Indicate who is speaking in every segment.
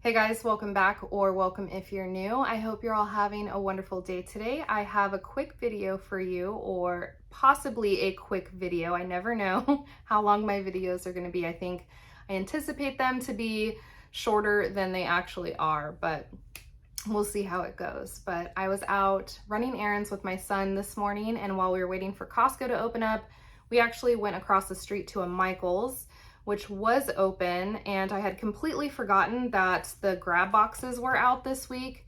Speaker 1: Hey guys, welcome back, or welcome if you're new. I hope you're all having a wonderful day today. I have a quick video for you, or possibly a quick video. I never know how long my videos are going to be. I think I anticipate them to be shorter than they actually are, but we'll see how it goes. But I was out running errands with my son this morning, and while we were waiting for Costco to open up, we actually went across the street to a Michael's, which was open, and I had completely forgotten that the grab boxes were out this week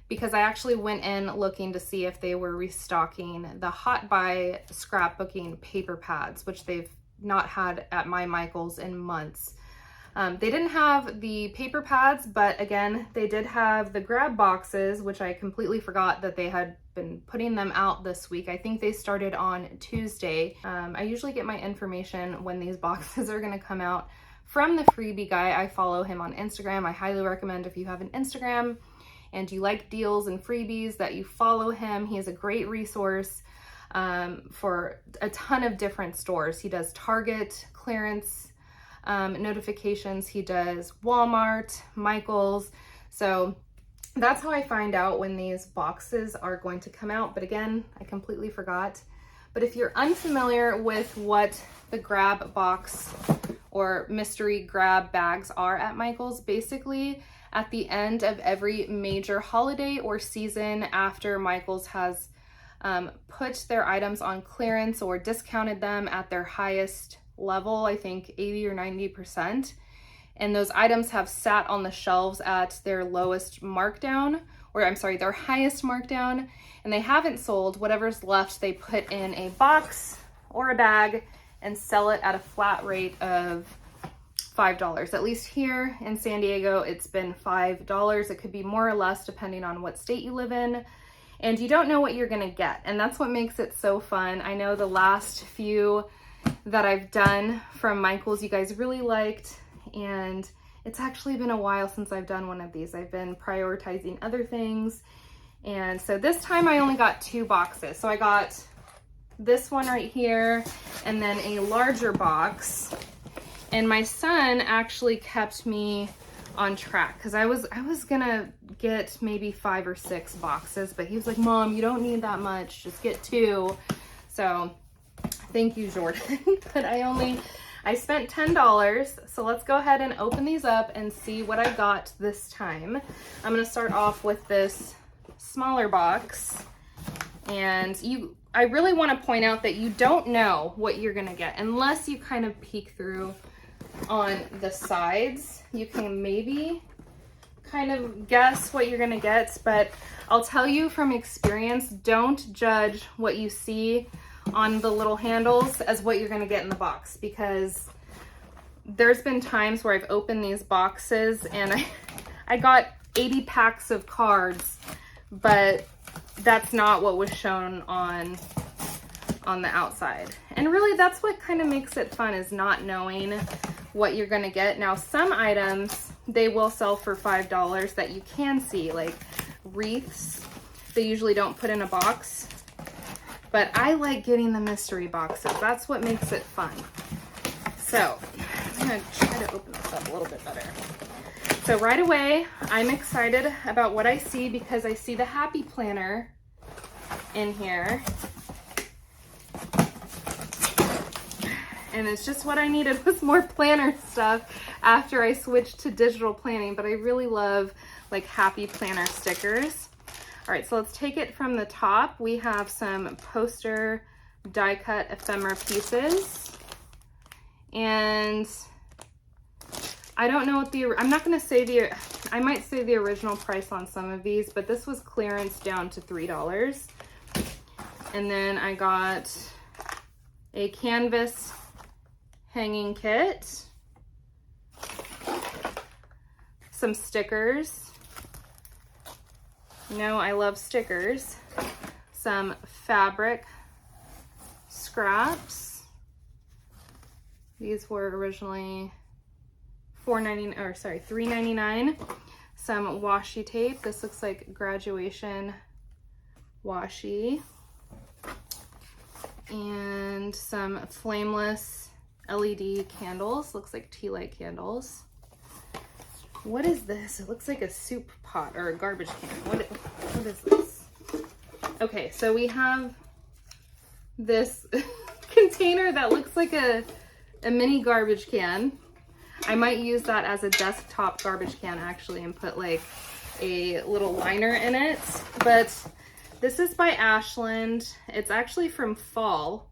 Speaker 1: because I actually went in looking to see if they were restocking the Hot Buy scrapbooking paper pads, which they've not had at my Michael's in months. They didn't have the paper pads, but again, they did have the grab boxes, which I completely forgot that they had been putting them out this week. I think they started on Tuesday. I usually get my information when these boxes are gonna come out from the freebie guy. I follow him on Instagram. I highly recommend, if you have an Instagram and you like deals and freebies, that you follow him. He is a great resource for a ton of different stores. He does Target, clearance, notifications. He does Walmart, Michael's. So that's how I find out when these boxes are going to come out. But again, I completely forgot. But if you're unfamiliar with what the grab box or mystery grab bags are at Michael's, basically at the end of every major holiday or season after Michael's has put their items on clearance or discounted them at their highest level, I think 80 or 90%, and those items have sat on the shelves at their lowest markdown, or I'm sorry, their highest markdown, and they haven't sold, whatever's left they put in a box or a bag and sell it at a flat rate of $5. At least here in San Diego, it's been $5. It could be more or less depending on what state you live in, and you don't know what you're gonna get, and that's what makes it so fun. I know the last few that I've done from Michael's you guys really liked, and it's actually been a while since I've done one of these. I've been prioritizing other things, and so this time I only got 2 boxes. So I got this one right here and then a larger box, and my son actually kept me on track because I was gonna get maybe 5 or 6 boxes, but he was like, Mom, you don't need that much, just get 2. So thank you, Jordan. But I spent $10. So let's go ahead and open these up and see what I got this time. I'm gonna start off with this smaller box. And I really wanna point out that you don't know what you're gonna get unless you kind of peek through on the sides. You can maybe kind of guess what you're gonna get, but I'll tell you from experience, don't judge what you see on the little handles as what you're going to get in the box, because there's been times where I've opened these boxes and I got 80 packs of cards, but that's not what was shown on the outside. And really that's what kind of makes it fun, is not knowing what you're going to get. Now some items they will sell for $5 that you can see, like wreaths. They usually don't put in a box, but I like getting the mystery boxes. That's what makes it fun. So I'm gonna try to open this up a little bit better. So right away, I'm excited about what I see because I see the Happy Planner in here. And it's just what I needed was more planner stuff after I switched to digital planning, but I really love like Happy Planner stickers. All right, so let's take it from the top. We have some poster die cut ephemera pieces. And I don't know what I'm not gonna say I might say the original price on some of these, but this was clearance down to $3. And then I got a canvas hanging kit, some stickers. You know, I love stickers. Some fabric scraps. These were originally $3.99. Some washi tape. This looks like graduation washi. And some flameless LED candles. Looks like tea light candles. What is this? It looks like a soup pot or a garbage can. What is this? Okay, so we have this container that looks like a mini garbage can. I might use that as a desktop garbage can actually and put like a little liner in it. But this is by Ashland. It's actually from Fall,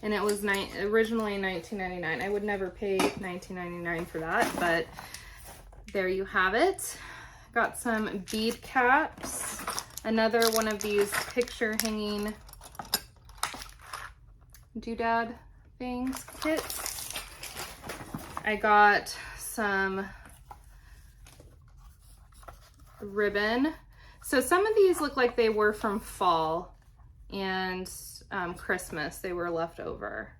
Speaker 1: and it was originally $19.99. I would never pay $19.99 for that, but there you have it. Got some bead caps, another one of these picture hanging doodad things, kits. I got some ribbon. So some of these look like they were from fall and Christmas. They were left over,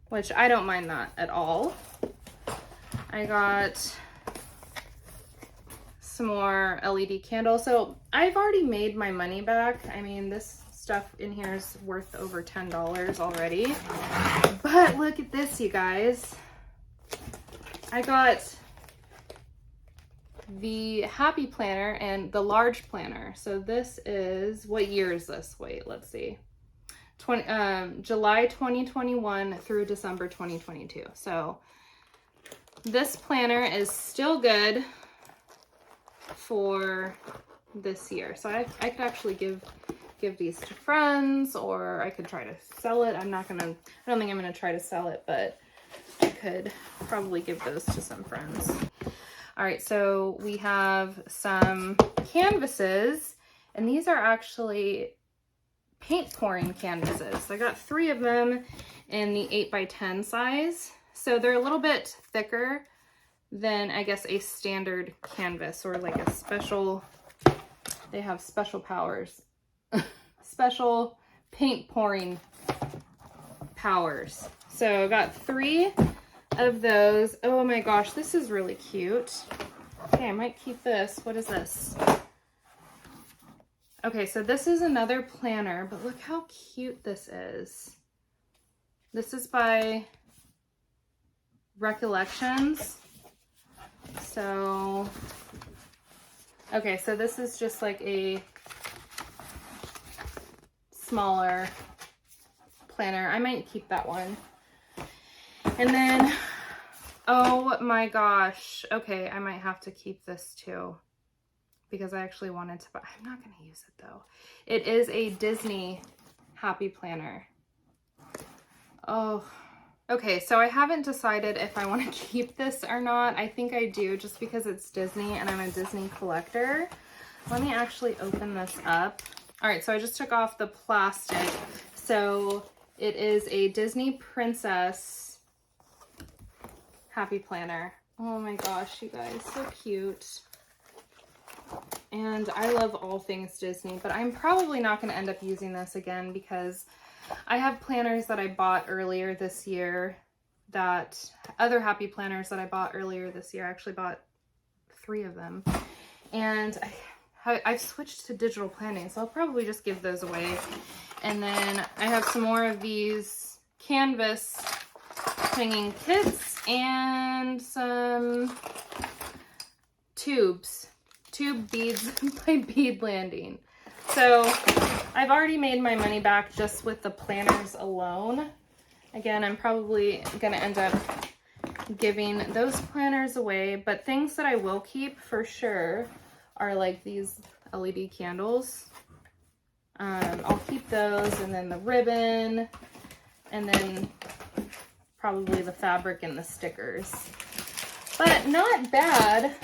Speaker 1: which I don't mind that at all. I got some more LED candles. So I've already made my money back. I mean, this stuff in here is worth over $10 already. But look at this, you guys. I got the Happy Planner and the large planner. So this is, what year is this? Wait, let's see. July 2021 through December 2022. So this planner is still good for this year. So I could actually give these to friends, or I could try to sell it. I don't think I'm gonna try to sell it, but I could probably give those to some friends. All right, so we have some canvases, and these are actually paint pouring canvases. I got 3 of them in the 8x10 size. So they're a little bit thicker than, I guess, a standard canvas, or like a special, they have special powers, special paint pouring powers. So I got 3 of those. Oh my gosh, this is really cute. Okay, I might keep this. What is this? Okay, so this is another planner, but look how cute this is. This is by Recollections. So, okay, so this is just like a smaller planner. I might keep that one. And then, oh my gosh. Okay, I might have to keep this too, because I actually wanted to buy, I'm not going to use it though. It is a Disney Happy Planner. Oh, okay, so I haven't decided if I want to keep this or not. I think I do, just because it's Disney and I'm a Disney collector. Let me actually open this up. All right, so I just took off the plastic. So it is a Disney Princess Happy Planner. Oh my gosh, you guys, so cute. And I love all things Disney, but I'm probably not going to end up using this again, because I have planners that I bought earlier this year, other Happy Planners that I bought earlier this year. I actually bought 3 of them, and I've switched to digital planning, so I'll probably just give those away. And then I have some more of these canvas hanging kits and some tube beads by Bead Landing. So I've already made my money back just with the planners alone. Again, I'm probably gonna end up giving those planners away, but things that I will keep for sure are like these LED candles. I'll keep those, and then the ribbon, and then probably the fabric and the stickers. But not bad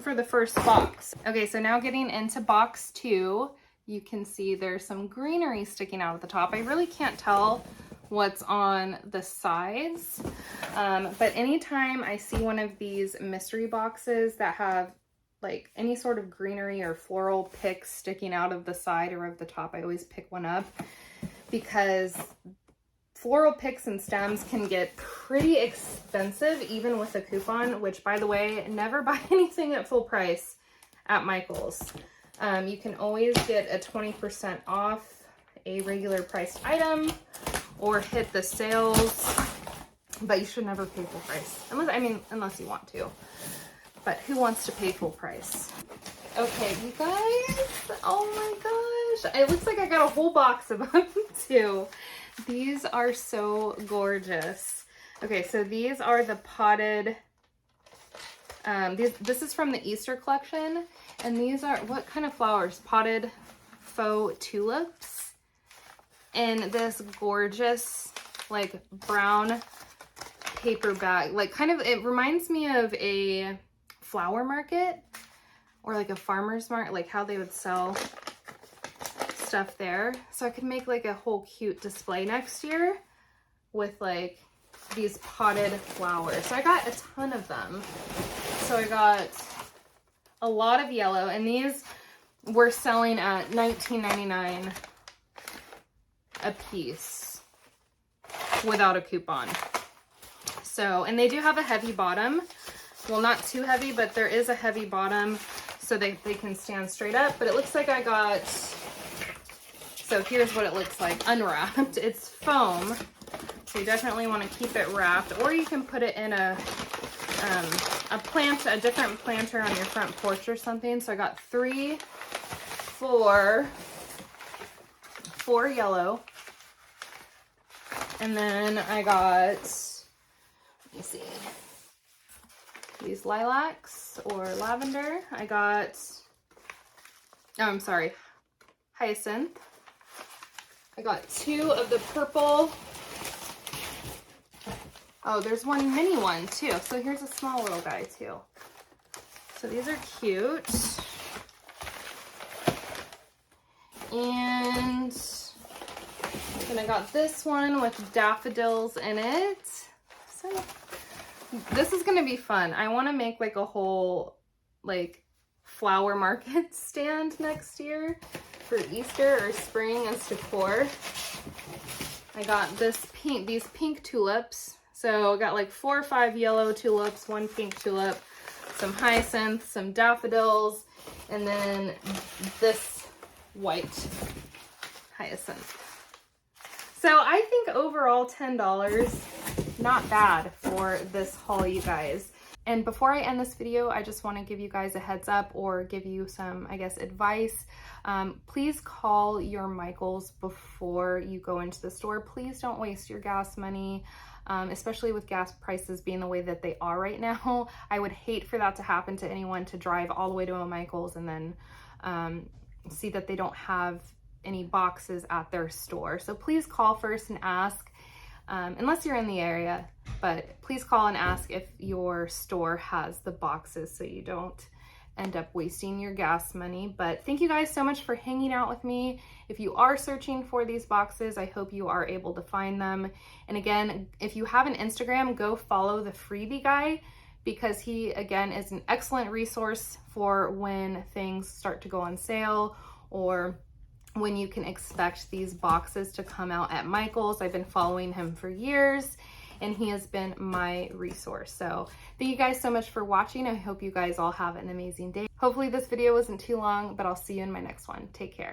Speaker 1: for the first box. Okay, so now getting into box 2, you can see there's some greenery sticking out at the top. I really can't tell what's on the sides, but anytime I see one of these mystery boxes that have like any sort of greenery or floral picks sticking out of the side or of the top, I always pick one up, because floral picks and stems can get pretty expensive even with a coupon, which, by the way, never buy anything at full price at Michael's. You can always get a 20% off a regular priced item, or hit the sales but you should never pay full price. Unless you want to. But who wants to pay full price? Okay, you guys. Oh my gosh. It looks like I got a whole box of them too. These are so gorgeous. Okay, so these are the potted, this is from the Easter collection. And these are, what kind of flowers? Potted faux tulips. In this gorgeous, like, brown paper bag. Like, kind of, it reminds me of a flower market or like a farmer's market, like how they would sell stuff there. So I could make like a whole cute display next year with like these potted flowers. So I got a ton of them. So I got a lot of yellow, and these were selling at $19.99 a piece without a coupon. So, and they do have a heavy bottom. Well, not too heavy, but there is a heavy bottom so they can stand straight up. But it looks like I got, so here's what it looks like unwrapped. It's foam, so you definitely want to keep it wrapped, or you can put it in a different planter on your front porch or something. So I got four yellow, and then I got, let me see, these lilacs or lavender. I got, oh, I'm sorry, hyacinth. I got 2 of the purple. Oh, there's one mini one too. So here's a small little guy too. So these are cute. And then I got this one with daffodils in it. So this is gonna be fun. I want to make like a whole like flower market stand next year for Easter or spring as decor. I got these pink tulips. So I got like 4 or 5 yellow tulips, 1 pink tulip, some hyacinths, some daffodils, and then this white hyacinth. So I think overall $10, not bad for this haul, you guys. And before I end this video, I just want to give you guys a heads up or give you some, I guess, advice. Please call your Michaels before you go into the store. Please don't waste your gas money, especially with gas prices being the way that they are right now. I would hate for that to happen to anyone, to drive all the way to a Michaels and then see that they don't have any boxes at their store. So please call first and ask. Unless you're in the area, but please call and ask if your store has the boxes so you don't end up wasting your gas money. But thank you guys so much for hanging out with me. If you are searching for these boxes, I hope you are able to find them. And again, if you have an Instagram, go follow the freebie guy, because he, again, is an excellent resource for when things start to go on sale or when you can expect these boxes to come out at Michael's. I've been following him for years and he has been my resource. So thank you guys so much for watching. I hope you guys all have an amazing day. Hopefully this video wasn't too long, but I'll see you in my next one. Take care.